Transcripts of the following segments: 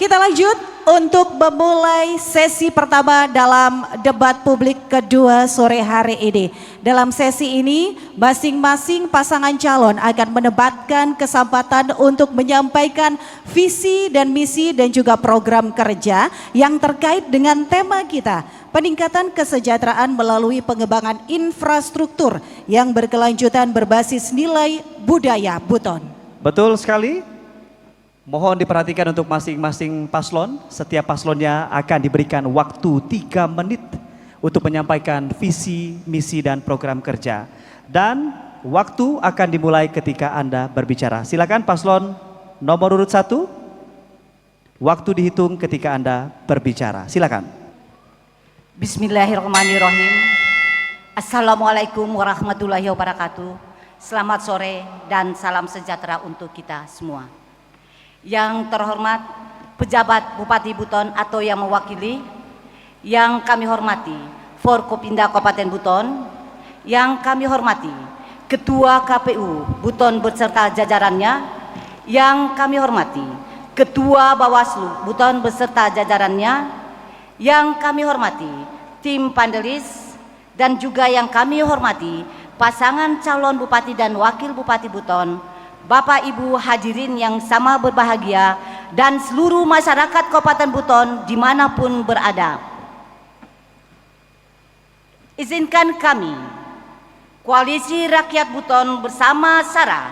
Kita lanjut untuk memulai sesi pertama dalam debat publik kedua sore hari ini. Dalam sesi ini, masing-masing pasangan calon akan mendebatkan kesempatan untuk menyampaikan visi dan misi dan juga program kerja yang terkait dengan tema kita, peningkatan kesejahteraan melalui pengembangan infrastruktur yang berkelanjutan berbasis nilai budaya Buton. Betul sekali. Mohon diperhatikan untuk masing-masing paslon. Setiap paslonnya akan diberikan waktu 3 menit untuk menyampaikan visi, misi, dan program kerja. Dan waktu akan dimulai ketika Anda berbicara. Silakan paslon nomor urut 1. Waktu dihitung ketika Anda berbicara. Silakan. Bismillahirrahmanirrahim. Assalamualaikum warahmatullahi wabarakatuh. Selamat sore dan salam sejahtera untuk kita semua. Yang terhormat pejabat Bupati Buton atau yang mewakili, yang kami hormati Forkopimda Kabupaten Buton, yang kami hormati Ketua KPU Buton beserta jajarannya, yang kami hormati Ketua Bawaslu Buton beserta jajarannya, yang kami hormati tim panelis, dan juga yang kami hormati pasangan calon Bupati dan Wakil Bupati Buton, Bapak Ibu hadirin yang sama berbahagia, dan seluruh masyarakat Kabupaten Buton dimanapun berada. Izinkan kami, Koalisi Rakyat Buton bersama SARA,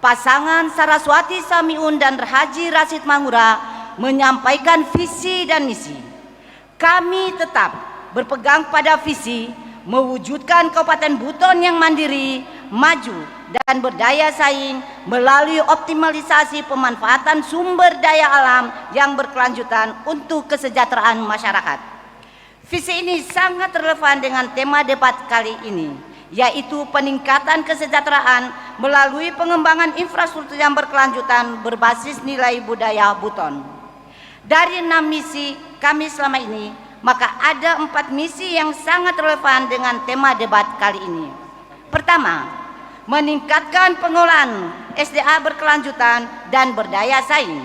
pasangan Saraswati Samiun dan Haji Rashid Manggura menyampaikan visi dan misi. Kami tetap berpegang pada visi mewujudkan Kabupaten Buton yang mandiri, maju, dan berdaya saing melalui optimalisasi pemanfaatan sumber daya alam yang berkelanjutan untuk kesejahteraan masyarakat. Visi ini sangat relevan dengan tema debat kali ini, yaitu peningkatan kesejahteraan melalui pengembangan infrastruktur yang berkelanjutan berbasis nilai budaya Buton. Dari 6 misi kami selama ini, maka ada 4 misi yang sangat relevan dengan tema debat kali ini. Pertama, meningkatkan pengolahan SDA berkelanjutan dan berdaya saing.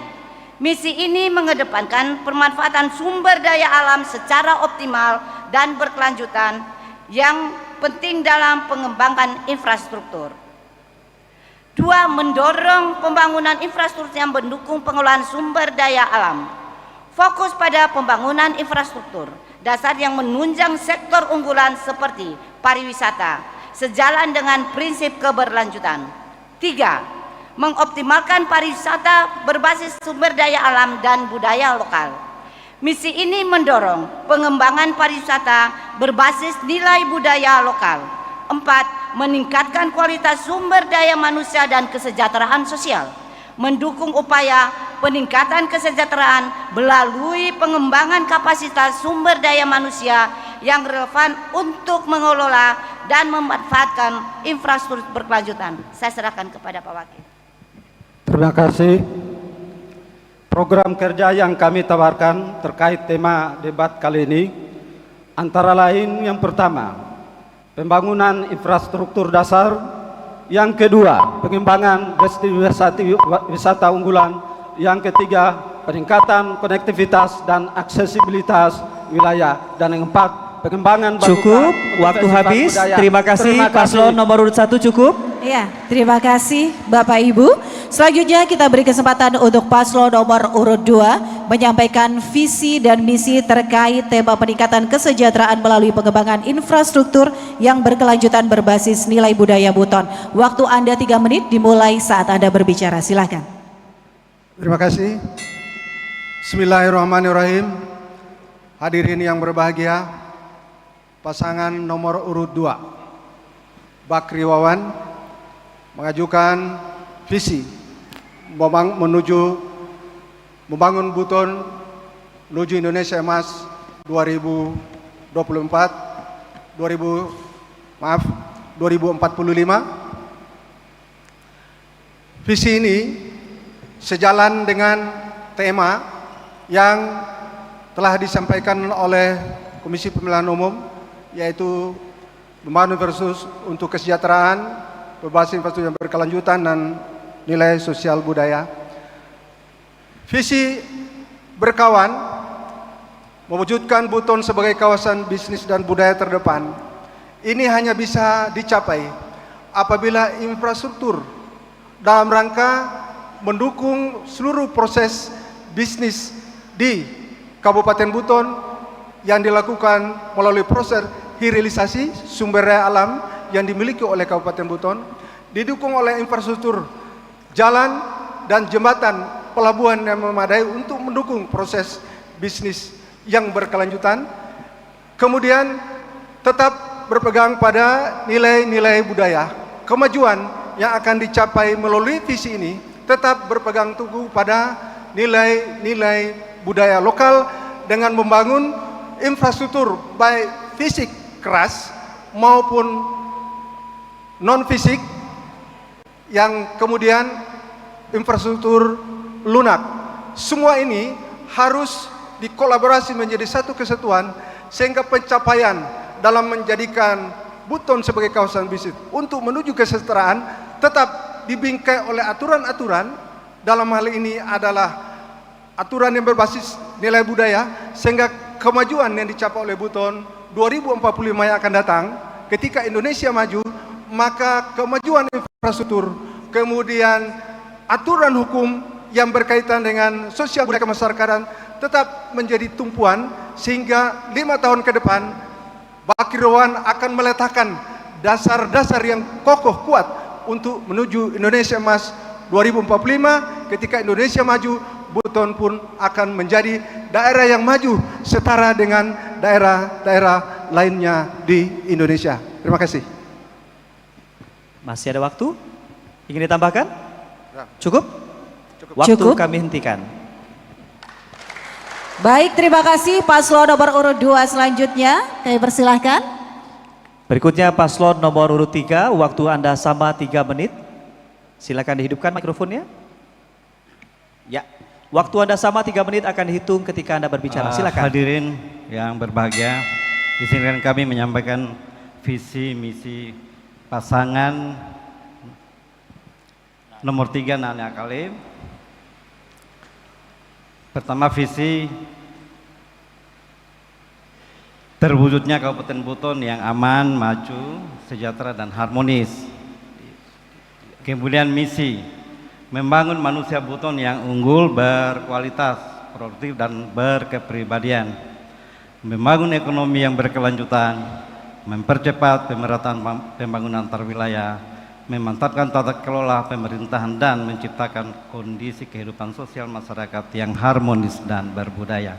Misi ini mengedepankan pemanfaatan sumber daya alam secara optimal dan berkelanjutan yang penting dalam pengembangan infrastruktur. 2, mendorong pembangunan infrastruktur yang mendukung pengolahan sumber daya alam. Fokus pada pembangunan infrastruktur dasar yang menunjang sektor unggulan seperti pariwisata, sejalan dengan prinsip keberlanjutan. 3, mengoptimalkan pariwisata berbasis sumber daya alam dan budaya lokal. Misi ini mendorong pengembangan pariwisata berbasis nilai budaya lokal. 4, meningkatkan kualitas sumber daya manusia dan kesejahteraan sosial. Mendukung upaya peningkatan kesejahteraan melalui pengembangan kapasitas sumber daya manusia yang relevan untuk mengelola dan memanfaatkan infrastruktur berkelanjutan. Saya serahkan kepada Pak Wakil. Terima kasih. Program kerja yang kami tawarkan terkait tema debat kali ini antara lain yang pertama, pembangunan infrastruktur dasar. Yang kedua, pengembangan destinasi wisata unggulan. Yang ketiga, peningkatan konektivitas dan aksesibilitas wilayah. Dan yang keempat, pengembangan cukup, waktu habis. Budaya. Terima kasih paslon nomor urut 1 cukup. Ya, terima kasih Bapak Ibu. Selanjutnya kita beri kesempatan untuk paslon nomor urut 2 menyampaikan visi dan misi terkait tema peningkatan kesejahteraan melalui pengembangan infrastruktur yang berkelanjutan berbasis nilai budaya Buton. Waktu Anda 3 menit dimulai saat Anda berbicara. Silakan. Terima kasih. Bismillahirrahmanirrahim. Hadirin yang berbahagia, pasangan nomor urut 2 Bakri Wawan mengajukan visi membangun Buton menuju Indonesia Emas 2045. Visi ini sejalan dengan tema yang telah disampaikan oleh Komisi Pemilihan Umum, yaitu membangun versus untuk kesejahteraan berbasis infrastruktur yang berkelanjutan dan nilai sosial budaya. Visi berkawan mewujudkan Buton sebagai kawasan bisnis dan budaya terdepan. Ini hanya bisa dicapai apabila infrastruktur dalam rangka mendukung seluruh proses bisnis di Kabupaten Buton yang dilakukan melalui proses hilirisasi sumber daya alam yang dimiliki oleh Kabupaten Buton, didukung oleh infrastruktur jalan dan jembatan pelabuhan yang memadai untuk mendukung proses bisnis yang berkelanjutan. Kemudian tetap berpegang pada nilai-nilai budaya. Kemajuan yang akan dicapai melalui visi ini tetap berpegang teguh pada nilai-nilai budaya lokal dengan membangun infrastruktur baik fisik keras maupun non fisik yang kemudian infrastruktur lunak. Semua ini harus dikolaborasi menjadi satu kesatuan sehingga pencapaian dalam menjadikan Buton sebagai kawasan bisnis untuk menuju kesejahteraan tetap dibingkai oleh aturan-aturan. Dalam hal ini adalah aturan yang berbasis nilai budaya, sehingga kemajuan yang dicapai oleh Buton 2045 yang akan datang ketika Indonesia maju, maka kemajuan infrastruktur, kemudian aturan hukum yang berkaitan dengan sosial budaya kemasyarakatan tetap menjadi tumpuan, sehingga 5 tahun ke depan Bakirwan akan meletakkan dasar-dasar yang kokoh kuat untuk menuju Indonesia Emas 2045. Ketika Indonesia maju, Buton pun akan menjadi daerah yang maju setara dengan daerah-daerah lainnya di Indonesia. Terima kasih. Masih ada waktu? Ingin ditambahkan? Cukup? Waktu Cukup. kami hentikan. Baik, terima kasih paslon nomor urut 2 selanjutnya. Kami persilahkan. Berikutnya paslon nomor urut 3, waktu Anda sama 3 menit. Silakan dihidupkan mikrofonnya. Ya, waktu Anda sama 3 menit akan dihitung ketika Anda berbicara. Silakan. Hadirin yang berbahagia, izinkan kami menyampaikan visi misi pasangan nomor 3 Nana Kalim. Pertama, visi terwujudnya Kabupaten Buton yang aman, maju, sejahtera dan harmonis. Kemudian misi membangun manusia Buton yang unggul, berkualitas, produktif dan berkepribadian. Membangun ekonomi yang berkelanjutan, mempercepat pemerataan pembangunan antar wilayah, memantapkan tata kelola pemerintahan dan menciptakan kondisi kehidupan sosial masyarakat yang harmonis dan berbudaya.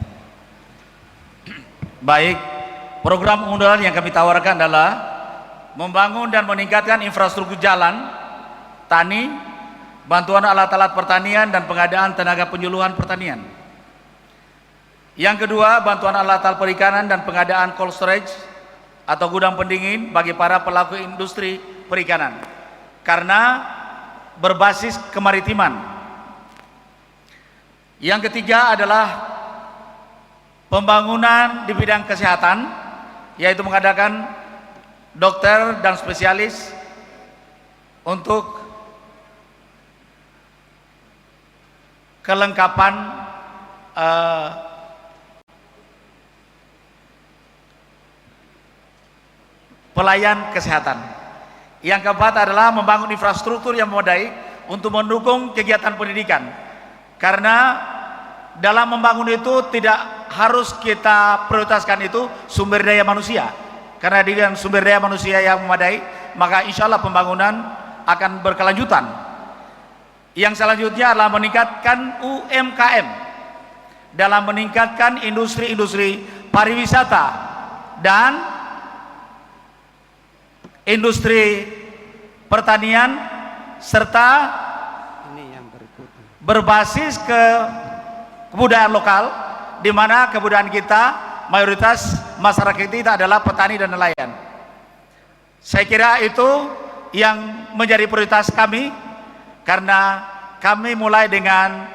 Baik, program unggulan yang kami tawarkan adalah membangun dan meningkatkan infrastruktur jalan, tani, bantuan alat-alat pertanian dan pengadaan tenaga penyuluhan pertanian. Yang kedua, bantuan alat-alat perikanan dan pengadaan cold storage atau gudang pendingin bagi para pelaku industri perikanan karena berbasis kemaritiman. Yang ketiga adalah pembangunan di bidang kesehatan, yaitu mengadakan dokter dan spesialis untuk kelengkapan pelayan kesehatan. Yang keempat adalah membangun infrastruktur yang memadai untuk mendukung kegiatan pendidikan, karena dalam membangun itu tidak harus kita prioritaskan itu sumber daya manusia, karena dengan sumber daya manusia yang memadai maka insya Allah pembangunan akan berkelanjutan. Yang selanjutnya adalah meningkatkan UMKM dalam meningkatkan industri-industri pariwisata dan industri pertanian serta berbasis ke kebudayaan lokal, di mana kebudayaan kita mayoritas masyarakat kita adalah petani dan nelayan. Saya kira itu yang menjadi prioritas kami, karena kami mulai dengan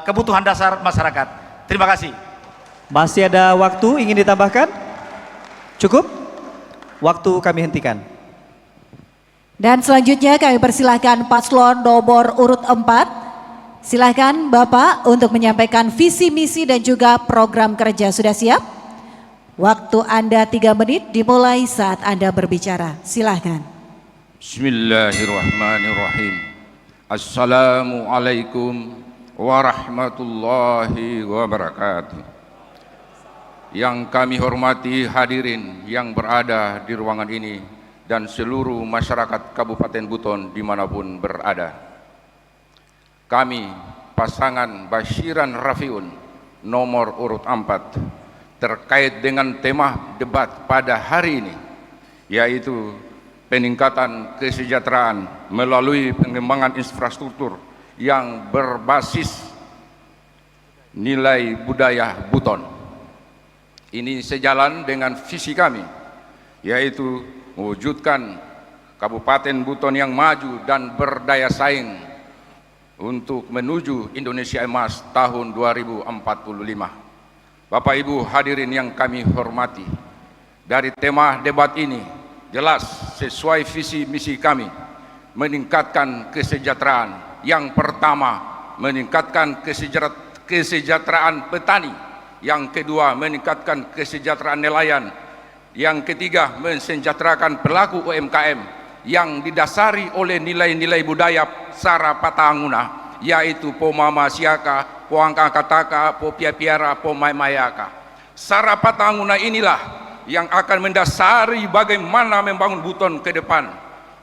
kebutuhan dasar masyarakat. Terima kasih. Masih ada waktu ingin ditambahkan? Cukup? Waktu kami hentikan. Dan selanjutnya kami persilahkan paslon nomor urut 4. Silahkan Bapak untuk menyampaikan visi misi dan juga program kerja. Sudah siap? Waktu Anda 3 menit dimulai saat Anda berbicara. Silahkan. Bismillahirrahmanirrahim. Assalamualaikum warahmatullahi wabarakatuh. Yang kami hormati hadirin yang berada di ruangan ini dan seluruh masyarakat Kabupaten Buton dimanapun berada. Kami pasangan Bashiran Rafiun nomor urut 4 terkait dengan tema debat pada hari ini, yaitu peningkatan kesejahteraan melalui pengembangan infrastruktur yang berbasis nilai budaya Buton. Ini sejalan dengan visi kami, yaitu mewujudkan Kabupaten Buton yang maju dan berdaya saing untuk menuju Indonesia Emas tahun 2045. Bapak Ibu hadirin yang kami hormati, dari tema debat ini jelas sesuai visi misi kami, meningkatkan kesejahteraan. Yang pertama, meningkatkan kesejahteraan petani. Yang kedua, meningkatkan kesejahteraan nelayan. Yang ketiga, mensejahterakan pelaku UMKM yang didasari oleh nilai-nilai budaya Sara Patanguna, yaitu po mama siaka, po angka kataka, po piara, po mayaka. Sara Patanguna inilah yang akan mendasari bagaimana membangun Buton ke depan.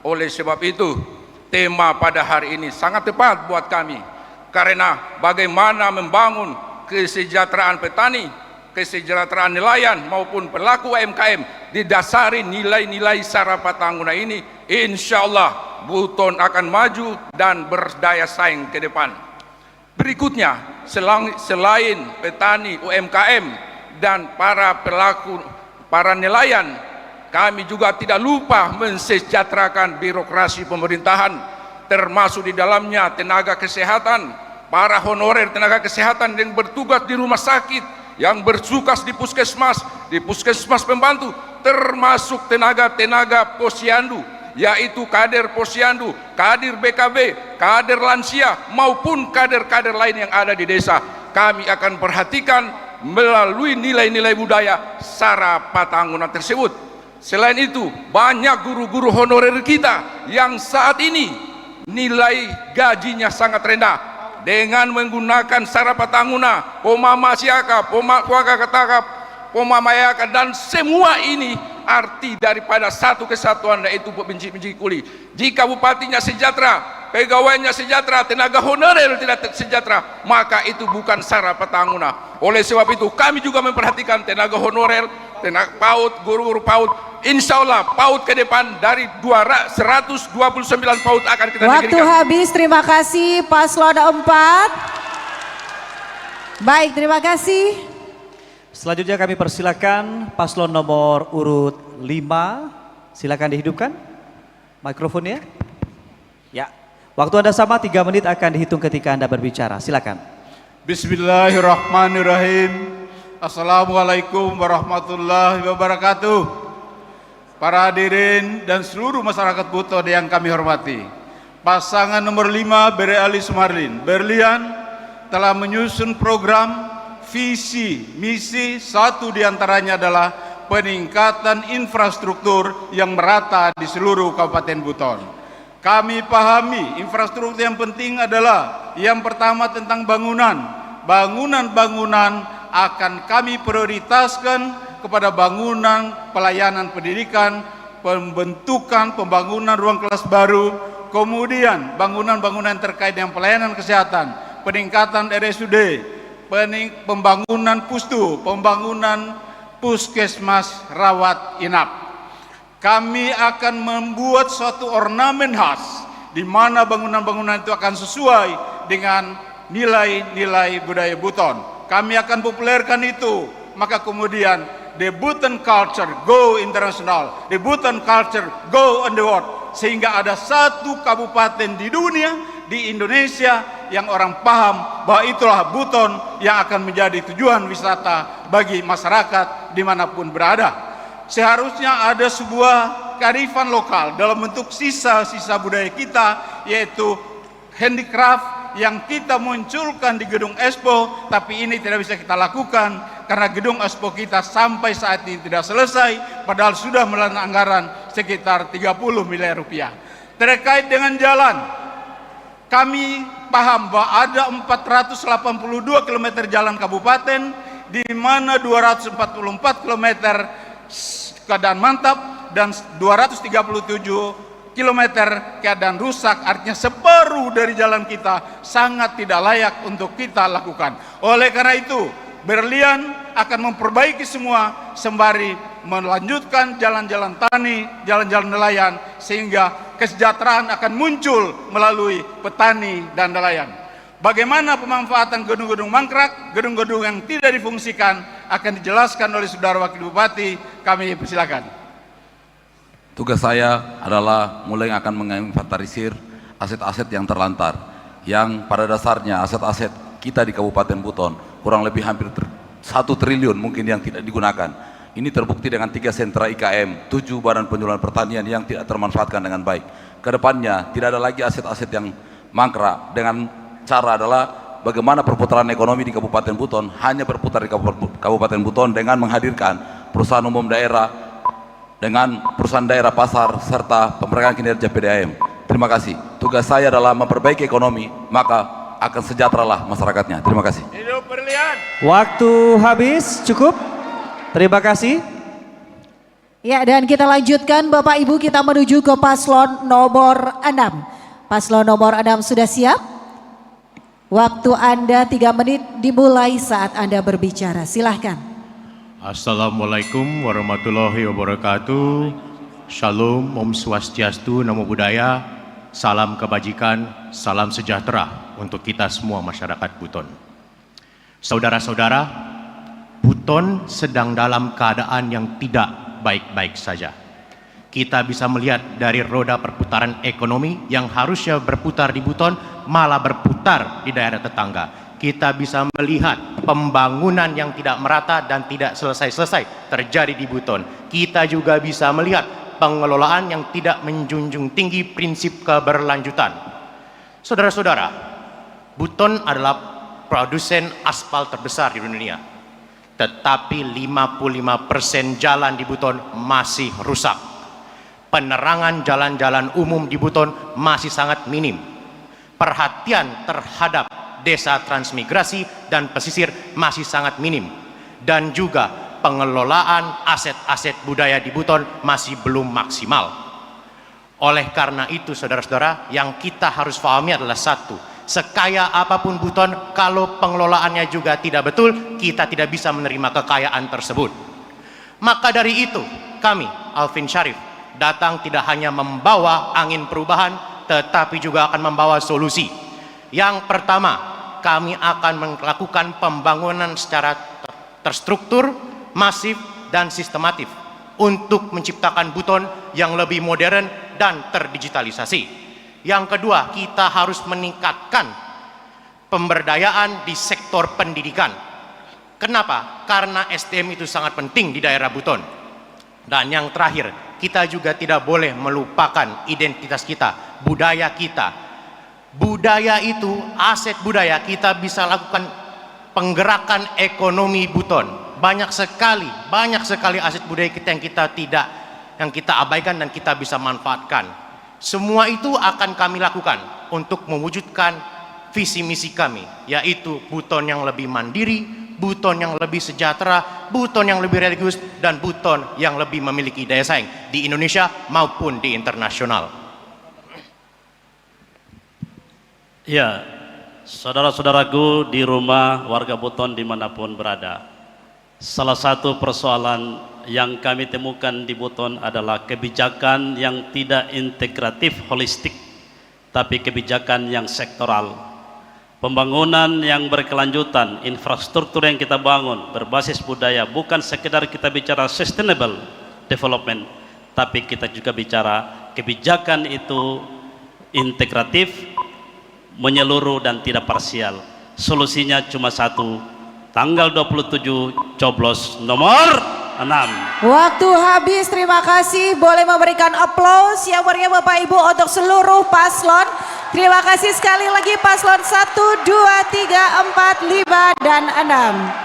Oleh sebab itu, tema pada hari ini sangat tepat buat kami, karena bagaimana membangun kesejahteraan petani, kesejahteraan nelayan maupun pelaku UMKM didasari nilai-nilai Sara Patanguna ini, insya Allah Buton akan maju dan berdaya saing ke depan. Berikutnya, selain petani, UMKM dan para nelayan, kami juga tidak lupa mensejahterakan birokrasi pemerintahan, termasuk di dalamnya tenaga kesehatan, para honorer tenaga kesehatan yang bertugas di rumah sakit, yang bertugas di puskesmas pembantu, termasuk tenaga posyandu, yaitu kader posyandu, kader BKB, kader lansia, maupun kader-kader lain yang ada di desa. Kami akan perhatikan melalui nilai-nilai budaya Sara Patanguna tersebut. Selain itu, banyak guru-guru honorer kita yang saat ini nilai gajinya sangat rendah. Dengan menggunakan Sara Patanguna, Pomama Siaka, Pomaka Kataka, Pomamayaka, dan semua ini arti daripada satu kesatuan, yaitu benci kuli. Jika bupatinya sejahtera, pegawainya sejahtera, tenaga honorer tidak sejahtera, maka itu bukan Sara Patanguna. Oleh sebab itu kami juga memperhatikan tenaga honorer, tenaga PAUD, guru-guru PAUD. Insya Allah PAUD ke depan dari 129 PAUD akan kita Waktu dirikan. habis, terima kasih Paslon 4. Baik, terima kasih. Selanjutnya kami persilakan paslon nomor urut 5. Silakan dihidupkan mikrofonnya. Ya, waktu Anda sama, 3 menit akan dihitung ketika Anda berbicara. Silakan. Bismillahirrahmanirrahim. Assalamualaikum warahmatullahi wabarakatuh. Para hadirin dan seluruh masyarakat Buton yang kami hormati, pasangan nomor 5 Bere Ali Sumarlin Berlian telah menyusun program, visi, misi. Satu diantaranya adalah peningkatan infrastruktur yang merata di seluruh Kabupaten Buton. Kami pahami infrastruktur yang penting adalah yang pertama tentang bangunan. Bangunan akan kami prioritaskan kepada bangunan pelayanan pendidikan, pembangunan ruang kelas baru, kemudian bangunan terkait dengan pelayanan kesehatan, peningkatan RSUD, pembangunan pustu, pembangunan puskesmas rawat inap. Kami akan membuat suatu ornamen khas di mana bangunan-bangunan itu akan sesuai dengan nilai-nilai budaya Buton. Kami akan populerkan itu, maka kemudian the Buton culture go international, the Buton culture go on the world, sehingga ada satu kabupaten di dunia, di Indonesia, yang orang paham bahwa itulah Buton yang akan menjadi tujuan wisata bagi masyarakat dimanapun berada. Seharusnya ada sebuah kearifan lokal dalam bentuk sisa-sisa budaya kita, yaitu handicraft, yang kita munculkan di gedung Expo, tapi ini tidak bisa kita lakukan karena gedung Expo kita sampai saat ini tidak selesai, padahal sudah menelan anggaran sekitar 30 miliar rupiah. Terkait dengan jalan, kami paham bahwa ada 482 km jalan kabupaten, di mana 244 km keadaan mantap dan 237 kilometer keadaan rusak, artinya separuh dari jalan kita sangat tidak layak untuk kita lakukan. Oleh karena itu, Berlian akan memperbaiki semua sembari melanjutkan jalan-jalan tani, jalan-jalan nelayan, sehingga kesejahteraan akan muncul melalui petani dan nelayan. Bagaimana pemanfaatan gedung-gedung mangkrak, gedung-gedung yang tidak difungsikan akan dijelaskan oleh Saudara Wakil Bupati. Kami persilakan. Tugas saya adalah mulai akan menginventarisir aset-aset yang terlantar, yang pada dasarnya aset-aset kita di Kabupaten Buton kurang lebih hampir 1 triliun mungkin yang tidak digunakan. Ini terbukti dengan 3 sentra IKM, 7 badan penjualan pertanian yang tidak termanfaatkan dengan baik. Kedepannya tidak ada lagi aset-aset yang mangkrak, dengan cara adalah bagaimana perputaran ekonomi di Kabupaten Buton hanya berputar di Kabupaten Buton dengan menghadirkan perusahaan umum daerah, dengan perusahaan daerah pasar, serta pemeragaan kinerja PDAM. Terima kasih. Tugas saya adalah memperbaiki ekonomi, maka akan sejahteralah masyarakatnya. Terima kasih. Hidup Berlian. Waktu habis, cukup. Terima kasih. Ya, dan kita lanjutkan Bapak Ibu, kita menuju ke paslon nomor 6. Paslon nomor 6 sudah siap? Waktu Anda 3 menit dimulai saat Anda berbicara. Silahkan. Assalamualaikum warahmatullahi wabarakatuh. Shalom, Om Swastiastu, Namo Buddhaya. Salam kebajikan, salam sejahtera untuk kita semua masyarakat Buton. Saudara-saudara, Buton sedang dalam keadaan yang tidak baik-baik saja. Kita bisa melihat dari roda perputaran ekonomi yang harusnya berputar di Buton malah berputar di daerah tetangga. Kita bisa melihat pembangunan yang tidak merata dan tidak selesai-selesai terjadi di Buton. Kita juga bisa melihat pengelolaan yang tidak menjunjung tinggi prinsip keberlanjutan. Saudara-saudara, Buton adalah produsen aspal terbesar di dunia. Tetapi 55% jalan di Buton masih rusak. Penerangan jalan-jalan umum di Buton masih sangat minim. Perhatian terhadap desa transmigrasi dan pesisir masih sangat minim, dan juga pengelolaan aset-aset budaya di Buton masih belum maksimal. Oleh karena itu, saudara-saudara, yang kita harus pahami adalah satu: sekaya apapun Buton, kalau pengelolaannya juga tidak betul, kita tidak bisa menerima kekayaan tersebut. Maka dari itu, kami Alvin Syarif datang tidak hanya membawa angin perubahan, tetapi juga akan membawa solusi. Yang pertama, kami akan melakukan pembangunan secara terstruktur, masif, dan sistematif untuk menciptakan Buton yang lebih modern dan terdigitalisasi. Yang kedua, kita harus meningkatkan pemberdayaan di sektor pendidikan. Kenapa? Karena SDM itu sangat penting di daerah Buton. Dan yang terakhir, kita juga tidak boleh melupakan identitas kita, budaya kita. Budaya itu, aset budaya, kita bisa lakukan penggerakan ekonomi Buton. Banyak sekali aset budaya kita yang kita abaikan dan kita bisa manfaatkan. Semua itu akan kami lakukan untuk mewujudkan visi misi kami, yaitu Buton yang lebih mandiri, Buton yang lebih sejahtera, Buton yang lebih religius, dan Buton yang lebih memiliki daya saing di Indonesia maupun di internasional. Ya, saudara-saudaraku di rumah, warga Buton dimanapun berada, salah satu persoalan yang kami temukan di Buton adalah kebijakan yang tidak integratif holistik, tapi kebijakan yang sektoral. Pembangunan yang berkelanjutan, infrastruktur yang kita bangun berbasis budaya, bukan sekedar kita bicara sustainable development, tapi kita juga bicara kebijakan itu integratif, menyeluruh dan tidak parsial. Solusinya cuma satu, tanggal 27 coblos nomor 6. Waktu habis, terima kasih. Boleh memberikan aplaus yang meriah Bapak Ibu untuk seluruh paslon. Terima kasih sekali lagi paslon 1, 2, 3, 4, 5, dan 6.